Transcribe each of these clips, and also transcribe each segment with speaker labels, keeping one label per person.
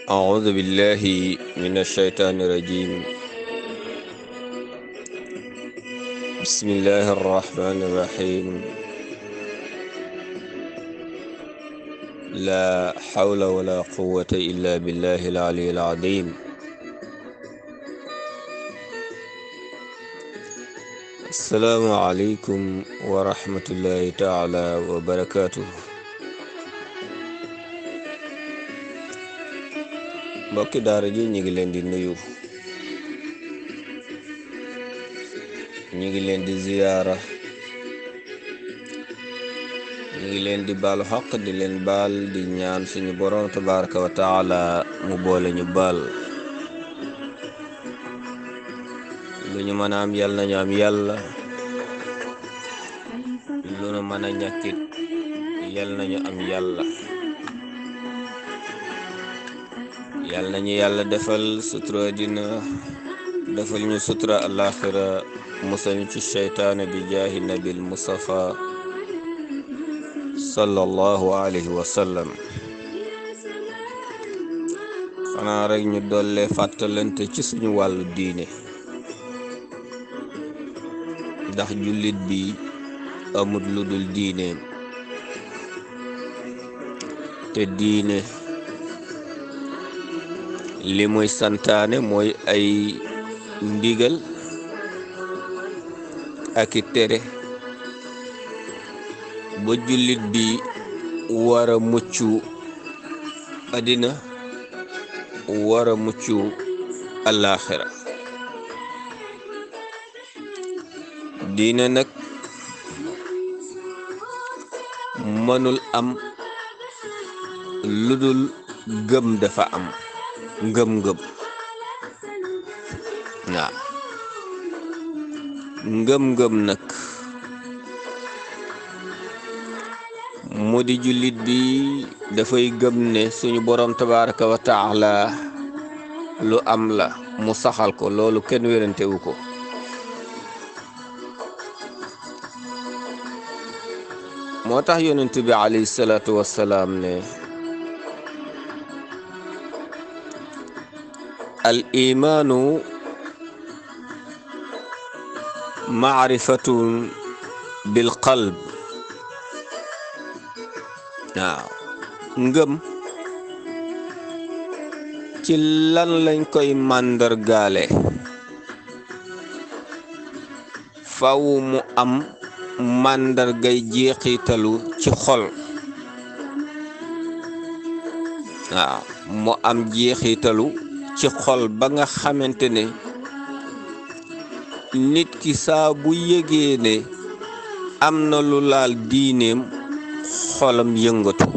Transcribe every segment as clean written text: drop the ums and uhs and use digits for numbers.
Speaker 1: أعوذ بالله من الشيطان الرجيم. بسم الله الرحمن الرحيم. لا حول ولا قوة إلا بالله العلي العظيم. السلام عليكم ورحمة الله تعالى وبركاته. mbokki daara ji ñi ngi leen di nuyu, ñi ngi leen di ziyaara, ñi ngi leen di baalu xaq di leen baal di ñaan suñu borom tabaraka wa taala mu boole ñu baal. lu ñu mën a am yàlla nañu am yàlla, lu ñu mën a ñàkkit yàlla nañu am yàlla. yàlla nañu yàlla defal sutura dina defal ñu sutura alaxira, musal ñu ci seytaane bi jaahi nabil mustafa sallallahu alayhi wa sallam. xanaa rek ñu dolle fàttalante ci suñu wàllu diine, ndax jullit bi amut lu dul diineem, te diine li muy santaane mooy ay ndigal ak i tere ba jullit bi war a mucc àddina, war a mucc àllaaxira. diine nag mënul am lu dul gëm dafa am ngëm-ngëm. waaw ngëm-ngëm nag mu di jullit bi dafay gëm ne suñu borom tabaraka wa taala lu am la, mu saxal ko, loolu kenn wérantewu ko. moo tax yonent bi alayhi salaatu wassalaam ne al imaanu maarifatun bil qalb. waaw ngëm ci lan lañ koy màndargaale? faw mu am màndargay jeexitalu ci xol. waaw mu am jeexitalu ci xol ba nga xamante ne nit ki saa bu yëgee ne am na lu laal diineem, xolam yëngatu.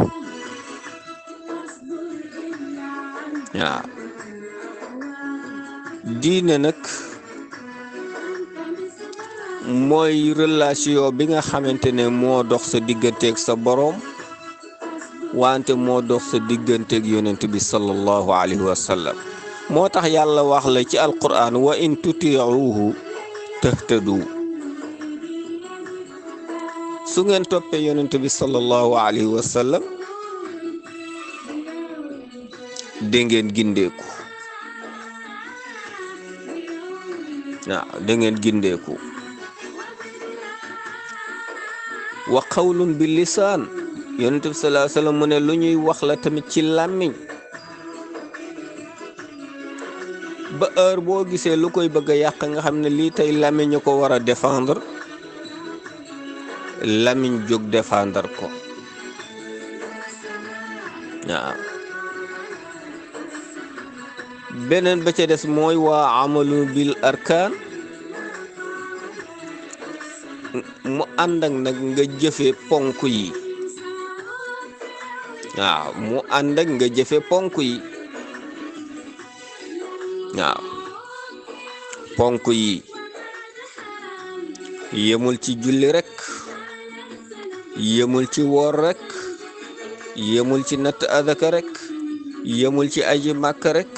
Speaker 1: waaw diine nag mooy relation bi nga xamante ne moo dox sa digganteeg sa boroom, wante moo dox sa digganteeg yonent bi sallallahu alayhi wa sallam. moo tax yàlla wax la ci alquran wa in tutiuhu tahtadu. su ngeen toppee yonent bi sallallahu alayhi wa sallam da ngeen gindeeku. waaw da ngeen gindeeku. wa qawlun bil lisaan, yonent bi sallallahu alayhi wa sallam mu ne lu ñuy wax la tamit ci làmmiñ. ba heure boo gisee lu koy bëgg a yàq nga xam ne lii tey làmmiñ ñu ko war a défendre, làmmiñ jóg défendre ko. waaw beneen ba ca des mooy waa amalu bil arkaan, mu ànd ak nag nga jëfe ponk yi. waaw mu ànd ak nga jëfe ponk yi. waaw ponk yi yemul ci julli rek, yemul ci woor rek, yemul ci natt adaka rek, yemul ci aji màkk rek.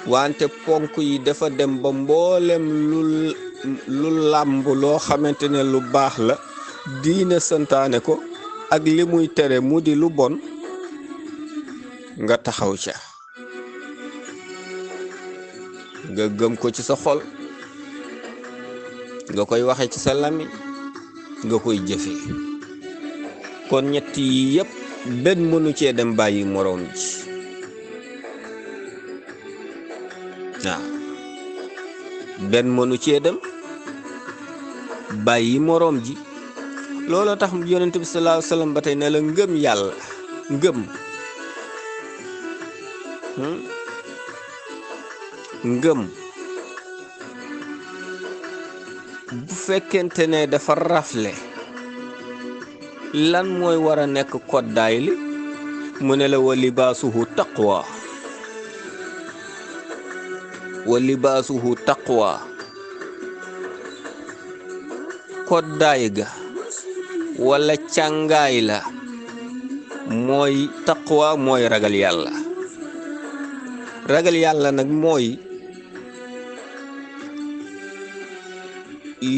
Speaker 1: wante ponk yi dafa dem ba mboolem lu làmb loo xamante ne lu baax la, diine santaane ko, ak li muy tere mu di lu bon, nga taxaw ca nga gëm ko ci sa xol nga koy waxe ci sa làmmiñ nga koy jëfe kon ñett yi yépp benn mënu cee dem bàyyi moroom ji waaw benn mënu cee dem bàyyi moroom ji looloo tax yonent bi sallallahu alayhi wasallam ba tey ne la ngëm yàlla ngëm bu fekkente ne dafa rafle lan mooy war a nekk koddaay li mu ne la wa libaasuhu taqwa koddaay ga wala càngaay la mooy taqwa mooy ragal yàlla nag mooy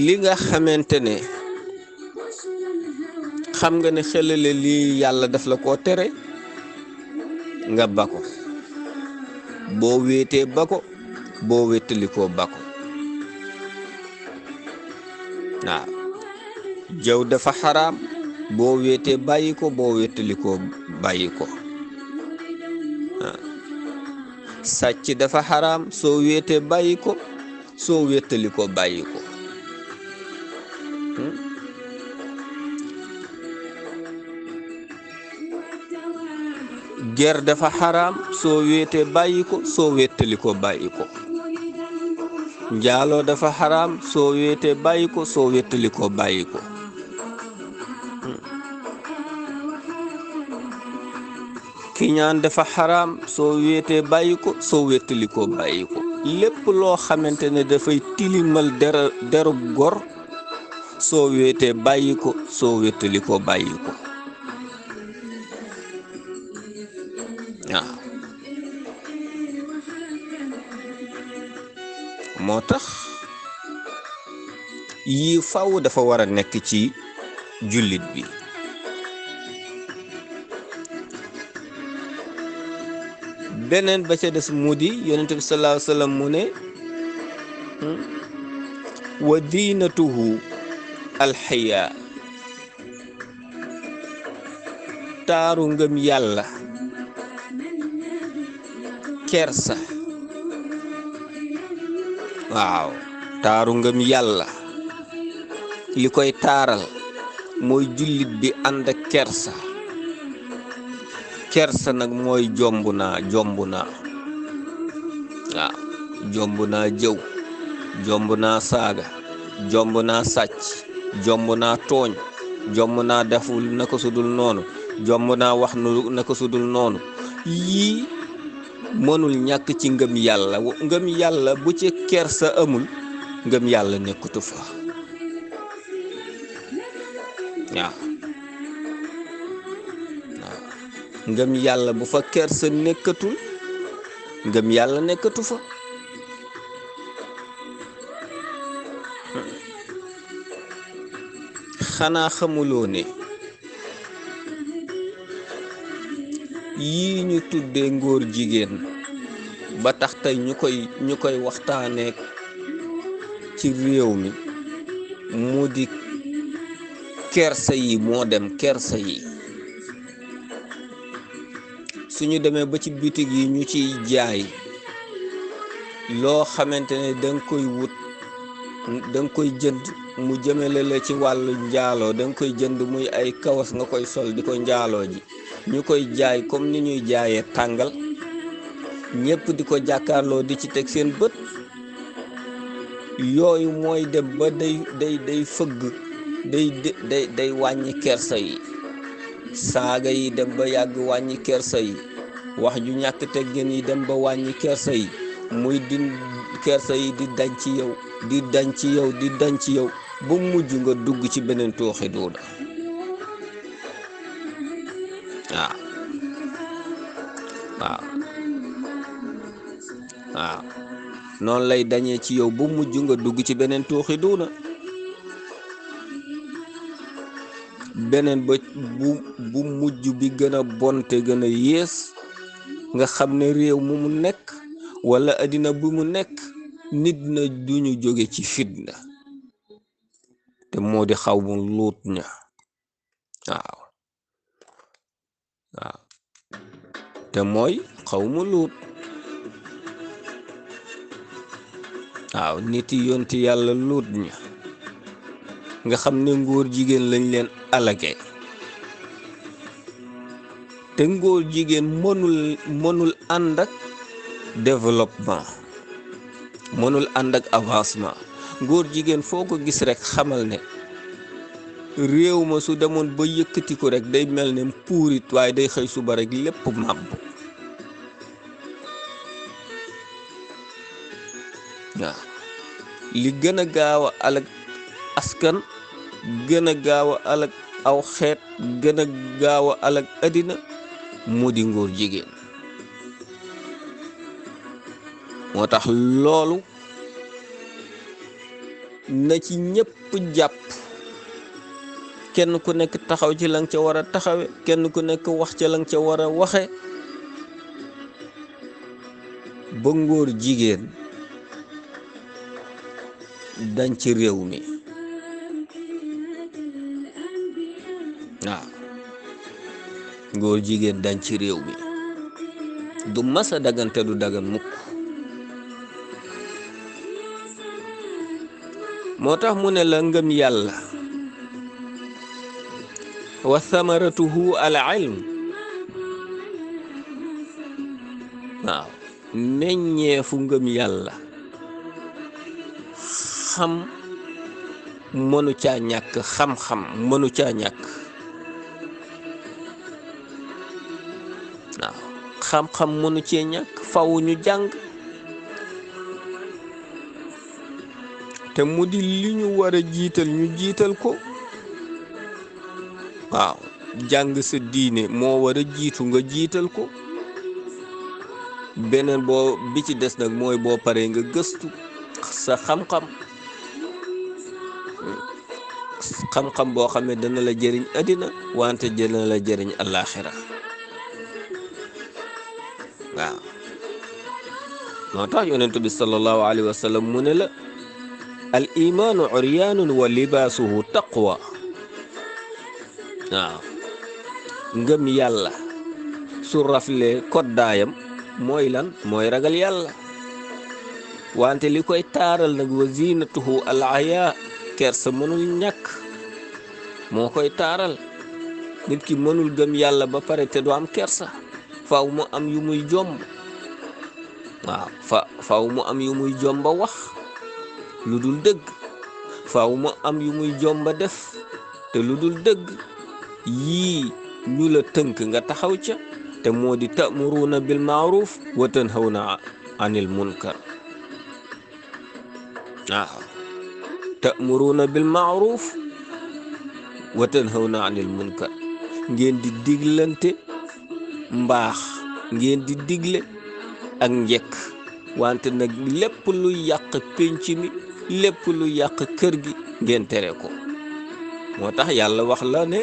Speaker 1: li nga xamante ne xam nga ne xelale lii yàlla daf la koo tere nga bako boo wéetee bako boo wéttalikoo bako waaw jëw dafa xaraam boo wéetee bàyyi ko boo wéttalikoo bàyyi ko sàcc dafa xaraam soo wéetee bàyyi ko soo wéttalikoo bàyyi ko ger dafa xaraam soo wéetee bàyyi ko soo wéttalikoo bàyyi ko njaaloo dafa xaraam soo wéetee bàyyi ko soo wéttalikoo bàyyi ko kiñaan dafa xaraam soo wéetee bàyyi ko soo wéttalikoo bàyyi ko lépp loo xamante ne dafay tilimal derub gor soo wéetee bàyyi ko soo wéttalikoo bàyyi ko waaw moo tax yii faw dafa war a nekk ci jullit bi beneen ba ca des mu di yonent bi sallallahu alayhi wasallam mu ne wa diinatuhu alxaya taaru ngëm yàlla kersa waaw taaru ngëm yàlla li koy taaral mooy jullit bi ànd ak kersa nag mooy jomb naa waaw jomb naa jëw jomb naa saaga jomb naa sàcc jomb naa tooñ jomb naa deful naka sudul noonu jomb naa wax nu naka sudul noonu yii mënul ñàkk ci ngëm yàlla bu ci kersa amul ngëm yàlla nekkatu fa waaw ngëm yàlla bu fa kersa nekkatul ngëm yàlla nekkatu fa xanaa xamuloo ne yii ñu tuddee ngóor jigéen ba tax tey ñu koy waxtaanee ci réew mi mu di kersa yi moo dem kersa yi suñu demee ba ci bitig yi ñu ciy jaay loo xamante ne danga koy wut danga koy jënd mu jëmale la ci wàllu njaaloo danga koy jënd muy ay kawas nga koy sol di ko njaaloo ji ñu koy jaay comme ni ñuy jaayee tàngal ñépp di ko jàkkaarloo di ci teg seen bët yooyu mooy dem ba day fëgg day wàññi kersa yi saaga yi dem ba yàgg wàññi kersa yi wax ju ñàkk teggin yi dem ba wàññi kersa yi muy kersa yi di dañ ci yow di dañ ci yow ba mujj nga dugg ci beneen tooxi duuda waaw noonu lay dañee ci yow ba mujj nga dugg ci beneen tooxi duuda beneen ba bu mujj bi gën a bon te gën a yées nga xam ne réew mu mu nekk wala addina bu mu nekk nit na duñu jóge ci fitna te moo di xaw mu luut ña. waaw waaw te mooy xaw mu luut. waaw nit yi yonti yàlla luut ña nga xam ne ngóor jigéen lañ leen alage te ngóor jigéen mënul ànd ak développement, mënul ànd ak avancement. ngóor jigéen foo ko gis rek xamal ne réew ma su demoon ba yëkkatiku rek day mel ne puurit waaye day xëy suba rek lépp màbb. waaw li gën a gaaw a alag askan, gën a gaaw a alag aw xeet, gën a gaaw a alag addina mu di ngóor jigéen. moo tax loolu na ci ñépp jàpp, kenn ku nekk taxaw ci la nga ca war a taxawe, kenn ku nekk wax ca la nga ca war a waxe ba ngóor jigéen dañ ci réew mi. waaw ngóor jigéen dañ ci réew mi du masa dagante du dagan mukk. moo tax mu ne la ngëm yàlla wa thamaratuhu al ilm. waaw meññeefu ngëm yàlla xam mënu caa ñàkk, xam-xam mënu caa ñàkk. waaw xam-xam mënu cee ñàkk, faw ñu jàng te mu di li ñu war a jiital ñu jiital ko. waaw jàng sa diine moo war a jiitu nga jiital ko. beneen boo bi ci des nag mooy boo paree nga gëstu sa xam-xam, xam-xam boo xam ne dana la jëriñ àddina wante dana la jëriñ àllaaxira. waaw moo tax yonent bi sallallahu alayhi wa sallam mu ne la al imaanu uryaanun wa libaasuhu taqwa. waaw ngëm yàlla su raflee koddaayam mooy lan? mooy ragal yàlla. wante li koy taaral nag wa zinatuhu al hayaa, kersa mënul ñàkk, moo koy taaral. nit ki mënul gëm yàlla ba pare te du am kersa, faaw mu am yu muy jomb. waaw faaw mu am yu muy jomba wax lu dul dëgg, faaw mu am yu muy jomba def te lu dul dëgg. yii ñu la tënk nga taxaw ca te moo di ta'muruuna bil ma'ruf wa tanhawna anil munkar. waaw ta'muruuna bil ma'ruf wa tanhawna anil munkar, ngeen di diglante mbaax, ngeen di digle ak njekk, wante nag lépp lu yàq pénc mi, lépp lu yàq kër gi ngeen tere ko. moo tax yàlla wax la ne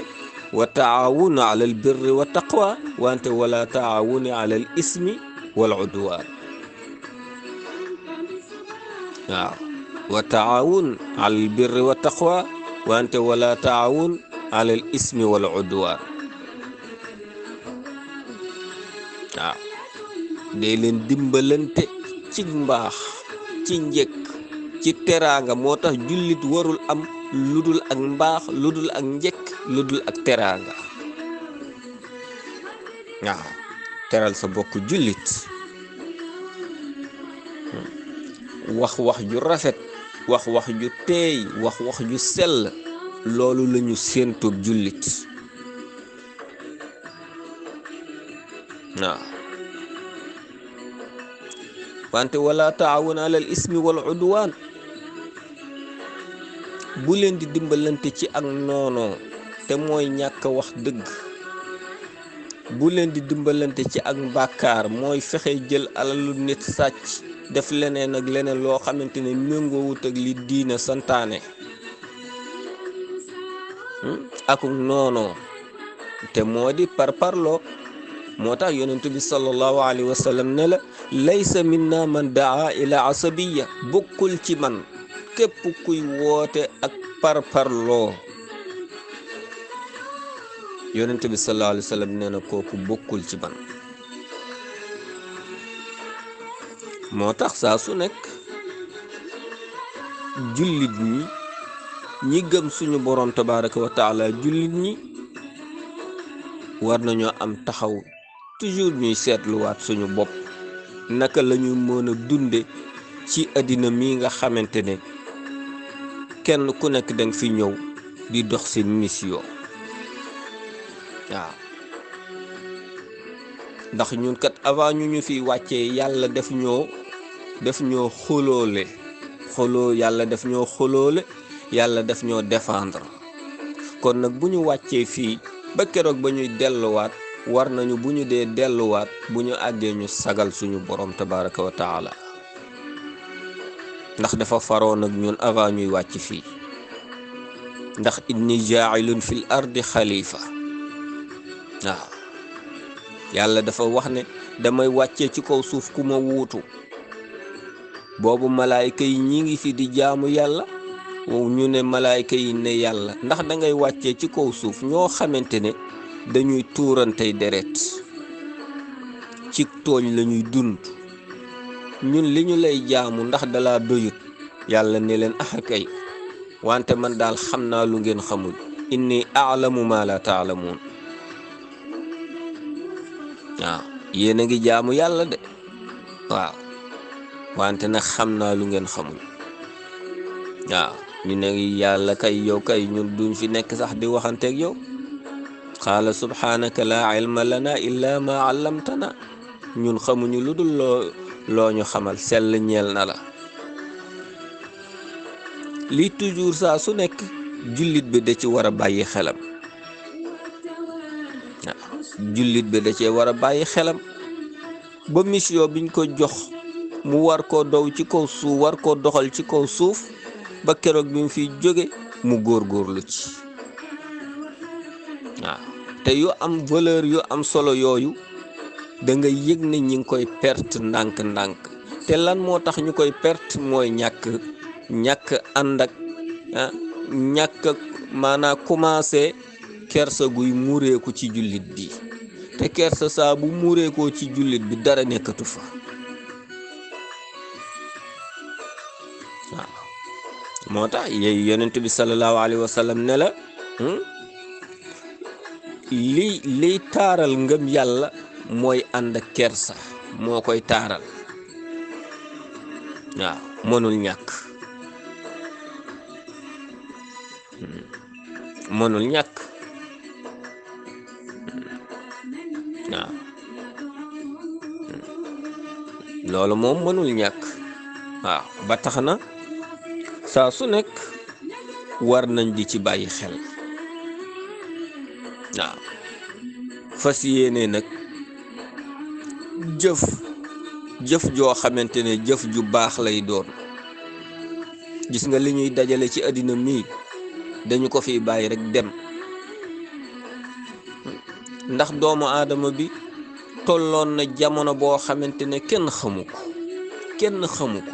Speaker 1: wa taawunu ala al birri wa taqwa, wante wala taawunu ala al ismi wal udwan. waaw wa taawun ala al birri wa taqwa, wante wala taawun ala al ismi wal udwan. waaw dee leen dimbalante ci mbaax, ci njëkk, ci teraanga. moo tax jullit warul am ludul ak mbaax, ludul ak njëkk, ludul ak teraanga. waaw teral sa bokk jullit, wax wax ju rafet, wax wax ju teey, wax wax ju sell, loolu lañu séentub jullit. waaw wante wala taawun ala al ismi wal udwan, bu leen di dimbalante ci ak noonoo te mooy ñàkk wax dëgg. bu leen di dimbalante ci ak bàkkaar, mooy fexe jël alalu nit sàcc, def leneen ak leneen loo xamante ne méngoowut ak li diina santaane. akuk noonoo te moo di parparloo. moo tax yonent bi sallallahu alayhi wa sallam ne la laysa minna man daa ila asabiya, bokkul ci man képp kuy woote ak parparloo. yonent bi sallallahu alayhi wa sallam nee na kooku bokkul ci man. moo tax saa su nekk jullit ñi gëm suñu borom tabaraka wa taala, jullit ñi war nañoo am taxaw toujours ñuy seetluwaat suñu bopp naka la ñu mën a dunde ci àddina mi nga xamante ne kenn ku nekk danga fi ñëw di dox seen mission. waaw ndax ñun kat avant ñu fi wàccee yàlla def ñoo xoloole yàlla def ñoo xoloole, yàlla def ñoo défendre. kon nag bu ñu wàccee fii ba keroog ba ñuy delluwaat, war nañu bu ñu dee delluwaat bu ñu àggee ñu sagal suñu borom tabaraka wa taala, ndax dafa faroon ak ñun avant ñuy wàcc fii. ndax inni jaa'ilun fil ardi xalifa. waaw yàlla dafa wax ne damay wàccee ci kaw suuf ku ma wuutu. boobu malaayka yi ñi ngi fi di jaamu yàlla, ñu ne malaayka yi ne yàlla ndax dangay wàccee ci kaw suuf ñoo xamante ne dañuy tuurantey deret, ci tooñ lañuy dund. ñun li ñu lay jaamu ndax dala doyut? yàlla ne leen kay, wante man daal xam naa lu ngeen xamul. inni a'lamu ma la ta'lamun. waaw yéen a ngi jaamu yàlla de, waaw wante nag xam naa lu ngeen xamul. waaw ñu ne yàlla kay, yow kay ñun duñ fi nekk sax di waxanteeg yow. qaala subhanaka la ilma lana illa ma allamtana. ñun xamuñu lu dul loo ñu xamal, sell ñeel na la. lii toujours saa su nekk jullit bi da ci war a bàyyi xelam. waaw jullit bi da cee war a bàyyi xelam ba mission biñ ko jox mu war koo dow ci kaw suuf, war koo doxal ci kaw suuf ba keroog bi mu fiy jóge mu góorgóorlu ci. waaw te yu am valeur yu am solo yooyu da nga yëg ne ñi ngi koy perte ndànk-ndànk. te lan moo tax ñu koy perte mooy ñàkk ànd ak ñàkk maanaam commencé kersa guy muureeku ci jullit bi. te kersa saa bu muureekoo ci jullit bi dara nekkatu fa. waaw moo tax yonent bi sallallahu alayhi wa sallam ne la liy taaral ngëm yàlla mooy ànd ak kersa, moo koy taaral. waaw mënul ñàkk. mënul ñàkk. waaw loolu moom mënul ñàkk. waaw ba tax na saa su nekk war nañ di ci bàyyi xel. waaw fas yéene nag jëf joo xamante ne jëf ju baax lay doon. gis nga li ñuy dajale ci àddina mii dañu ko fiy bàyyi rek dem, ndax doomu aadama bi tolloon na jamono boo xamante ne kenn xamu ko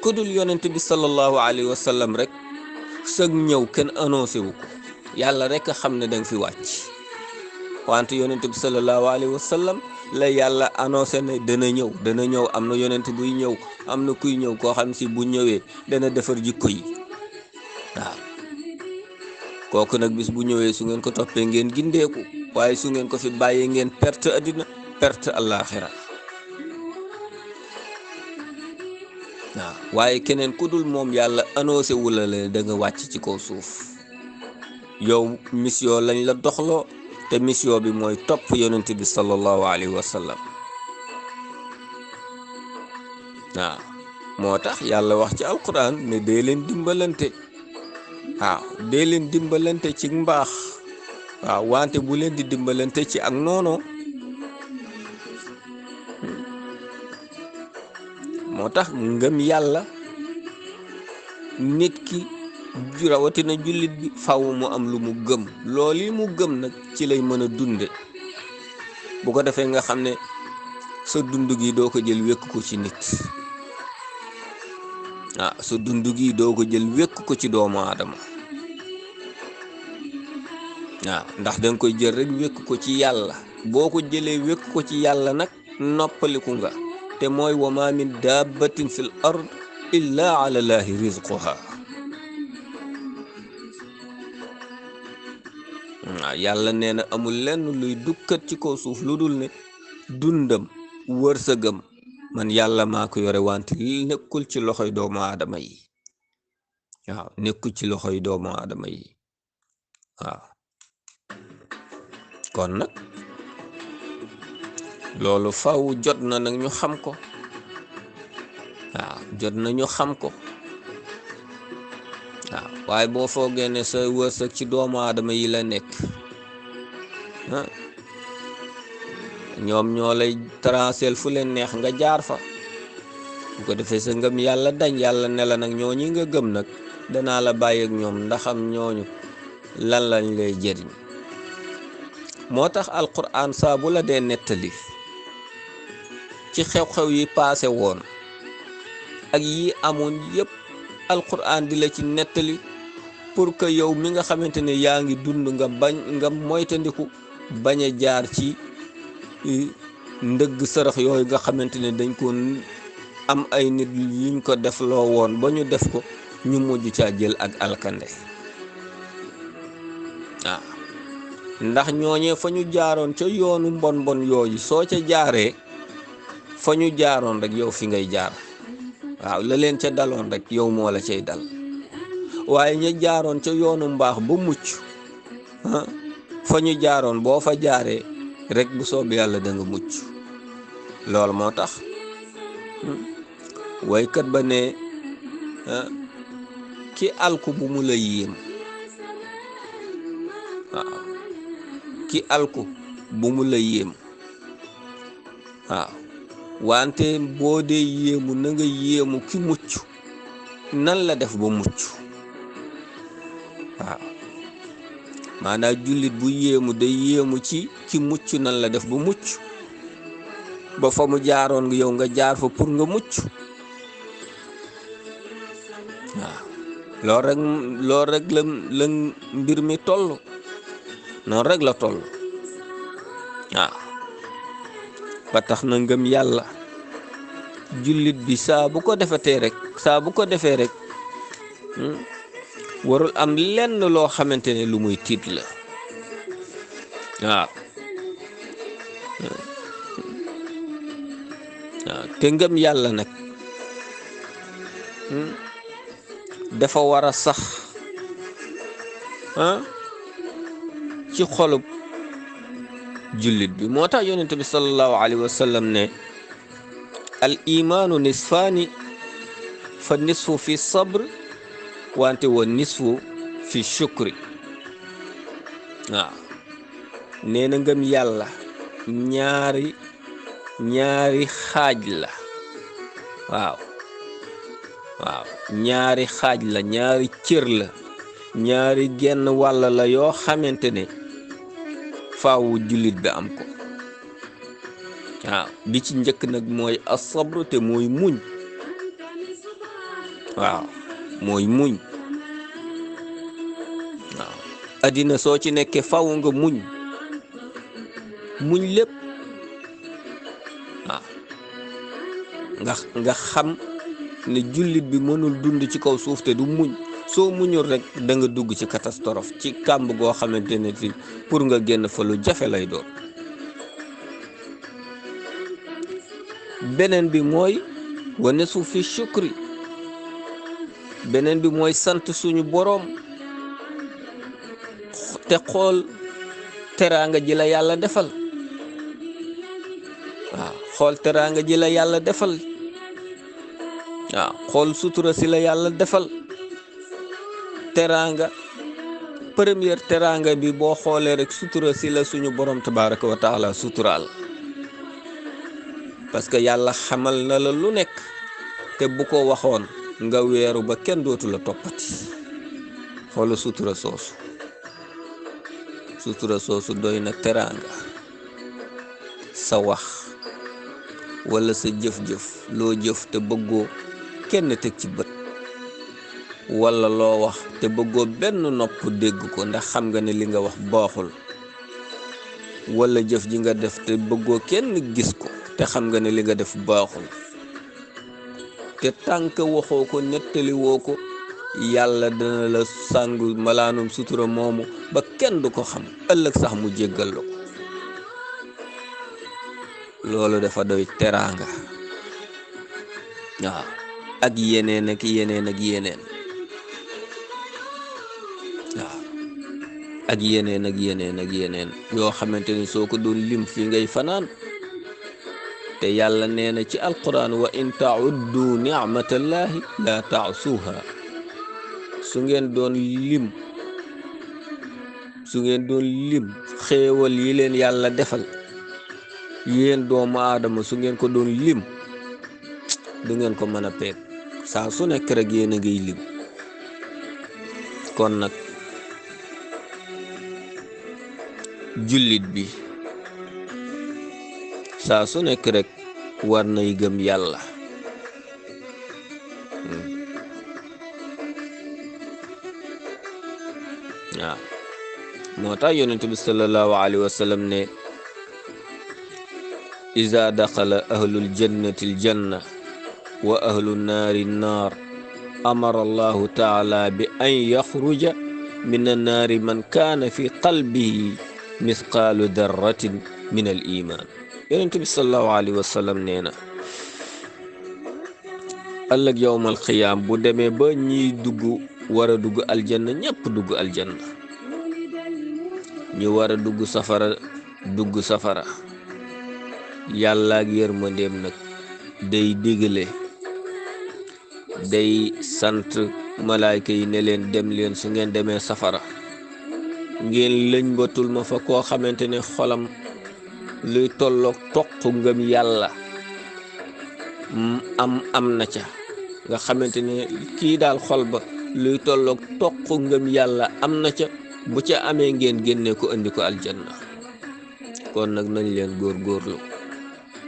Speaker 1: ku dul yonent bi sallallahu alayhi wa sallam rek sëg ñëw kenn annoncé wu ko. yàlla rek a xam ne danga fi wàcc, wante yonent bi sallallahu alayhi wa sallam la yàlla annoncé ne dana ñëw. am na yonent buy ñëw, am na kuy ñëw koo xam si bu ñëwee dana defar jikko yi. waaw kooku nag bis bu ñëwee su ngeen ko toppee ngeen gindeeku, waaye su ngeen ko fi bàyyee ngeen perte àddina, perte àllaaxira. waaw waaye keneen ku dul moom yàlla annoncé wu la da nga wàcc ci kaw suuf. yow mission lañ la doxloo, te mission bi mooy topp yonent bi sallallahu alayhi wa sallam. waaw moo tax yàlla wax ci alquran ne dee leen dimbalante. waaw dee leen dimbalante ci mbaax. waaw wante bu leen di dimbalante ci ak noono. moo tax ngëm yàlla nit ki rawatina jullit bi faw mu am lu mu gëm loolu yi mu gëm nag ci lay mën a dunde bu ko defee nga xam ne sa dund gi doo ko jël wékk ko ci nit sa dund gi doo ko jël wékk ko ci doomu aadama ndax danga koy jël rek wékk ko ci yàlla boo ko jëlee wékk ko ci yàlla nag noppaliku nga te mooy wa ma min dabbatin fil ard illa ala llahi rizquha yàlla nee na amul lenn luy dukkat ci kaw suuf lu dul ne dundam wërsëgam man yàlla maa ko yore wante nekkul ci loxoy doomu aadama yi nekkul ci loxoy doomu aadama yi kon nag loolu faw jot na nag ñu xam ko jot na ñu xam ko waaye boo foogee ne sa wërsëg ci doomu aadama yi la nekk ñoom ñoo lay tracel fu leen neex nga jaar fa bu ko defee sa ngëm yàlla dañ yàlla ne la nag ñooñi nga gëm nag danaa la bàyyi ak ñoom ndaxam ñooñu lan lañ lay jëriñ moo tax alquran saa bu la dee nettali ci xew-xew yi paase woon ak yi amoon yépp alquran di la ci nettali pour que yow mi nga xamante ne yaa ngi dund nga moytandiku bañ a jaar ci ndëgg sërëx yooyu nga xamante ne dañ ko am ay nit yuñ ko def loo woon ba ñu def ko ñu mujj caa jël ak alkande ndax ñooñee fa ñu jaaroon ca yoonu mbon yooyu soo ca jaaree fa ñu jaaroon rek yow fi ngay jaar la leen ca daloon rek yow moo la cay dal waaye ña jaaroon ca yoonu mbaax ba mucc fa ñu jaaroon boo fa jaaree rek bu soobee yàlla da nga mucc loolu moo tax waykat ba ne ki alku bu mu la yéem ki alku bu mu la yéem wante boo dee yéemu na nga yéemu ki mucc nan la def ba mucc maanaam jullit bu yéemu day yéemu ci ki mucc nan la def ba mucc ba fa mu jaaroon nga yow nga jaar fa pour nga mucc loolu rek la mbir mi toll noonu rek la toll ba tax na ngëm yàlla jullit bi saa bu ko defee rek warul am lenn loo xamante ne lu muy tiit la te ngëm yàlla nag dafa war a sax ci xolub jullit bi moo tax yonent bi sallallahu alayhi wa sallam ne al imaanu nisfaani fa nisfu fi sabr wante wa nisfu fi shukri nee na ngëm yàlla ñaari xaaj la ñaari xaaj la ñaari cër la ñaari genn wàll la yoo xamante ne faawu jullit bi am ko bi ci njëkk nag mooy asabru te mooy muñ mooy muñ addina soo ci nekkee faaw nga muñ lépp nga xam ne jullit bi mënul dund ci kaw suuf te du muñ soo muñul rek da nga dugg ci catastrophe ci kàmb goo xamante ne fi pour nga génn fa lu jafe lay doon. beneen bi mooy wane su fi shukri, beneen bi mooy sant suñu boroom te xool teraanga ji la yàlla defal. waaw xool teraanga ji la yàlla defal. waaw xool sutura si la yàlla defal. teraanga première teraanga bi boo xoolee rek sutura si la suñu borom tabaraka wa taala suturaal, parce que yàlla xamal na la lu nekk te bu ko waxoon nga weeru ba kenn dootu la toppati. xoolu sutura soosu doy na teraanga. sa wax wala sa jëf-jëf loo jëf te bëggoo kenn teg ci bët, wala loo wax te bëggoo benn nopp dégg ko ndax xam nga ne li nga wax baaxul, wala jëf ji nga def te bëggoo kenn gis ko te xam nga ne li nga def baaxul, te tànk waxoo ko nettali woo ko, yàlla dana la sàngu malaanum sutura moomu ba kenn du ko xam, ëllëg sax mu jéggal la ko. loolu dafa doy teraanga. waaw ak yeneen ak yeneen ak yeneen. waaw ak yeneen ak yeneen ak yeneen yoo xamante ni soo ko doon lim fi ngay fanaan. te yàlla nee na ci alquran wa in tauddu nicmatallahi la taasuha. su ngeen doon lim xéewal yi leen yàlla defal yéen doomu aadama, su ngeen ko doon lim du ngeen ko mën a peeg. saa su nekk rek yéen a ngiy lim. kon nag jullit bi saa su nekk rek war nay gëm yàlla. waaw moo tax yonent bi sallallahu alayhi wa sallam ne iza daxala ahlul jannati aljanna wa ahlu naari naar amara allahu taala bi an yaxruja min annaari man kaana fi qalbihi misqaalu darratin min al iman. yonent bi sallallahu alayhi wa sallam nee na ëllëg yowmal xiyaam bu demee ba ñiy war a dugg aljanna ñëpp dugg aljanna, ñu war a dugg safara yàlla ak yërmandeem nag day digale, day sant malaayka yi ne leen dem leen, su ngeen demee safara ngeen lëñ batul ma fa koo xamante ne xolam luy tolloog toq ngëm yàlla am na ca, nga xamante ne kii daal xol ba luy tolloog toq ngëm yàlla am na ca, bu ca amee ngeen génne ko andi ko aljanna. kon nag nañ leen góorgóorlu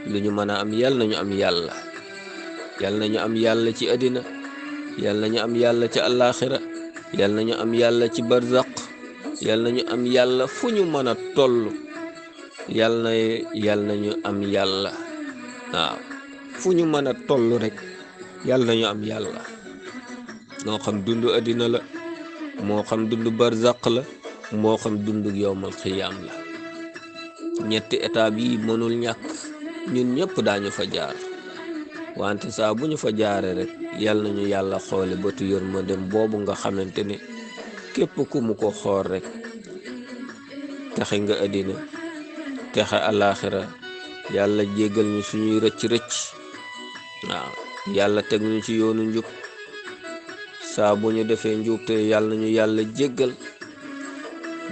Speaker 1: lu ñu mën a am yàlla nañu am yàlla, yàlla nañu am yàlla ci àddina, yàlla nañu am yàlla ci àllaaxira, yàlla nañu am yàlla ci barzaq, yàlla nañu am yàlla fu ñu mën a toll, yàlla nañu am yàlla. waaw fu ñu mën a toll rek yàlla nañu am yàlla, moo xam dundu àddina la, moo xam dundu barzaq la, moo xam dundu yowmal xiyaam la. ñetti étape yi mënul ñàkk, ñun ñëpp daañu fa jaar, wante saa bu ñu fa jaaree rek yàlla nañu yàlla xoole bëtu yërmandeem boobu nga xamante ne képp ku mu ko xool rek texe nga àddina texe alaaxira. yàlla jéggal ñu suñuy rëcc waaw yàlla teg ñu ci yoonu njub. saa bu ñu defee njub te yàlla nañu yàlla jéggal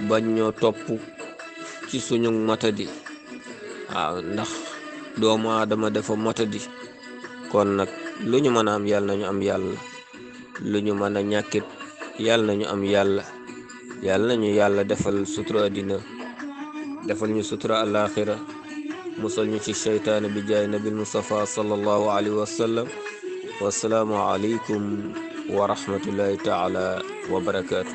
Speaker 1: bañ ñoo topp ci suñu matadi. waaw ndax doomu aadama dafa matadi. kon nag lu ñu mën a am yàlla nañu am yàlla, lu ñu mën a ñàkkit yàlla nañu am yàlla. yàlla nañu yàlla defal sutura àddina, defal ñu sutura alaaxira, musal ñu ci seytaane bi jaay nabil mustafa sallallahu alayhi wa sallam. wassalaamu aleykum wa rahmatullahi taala wa barakaatu.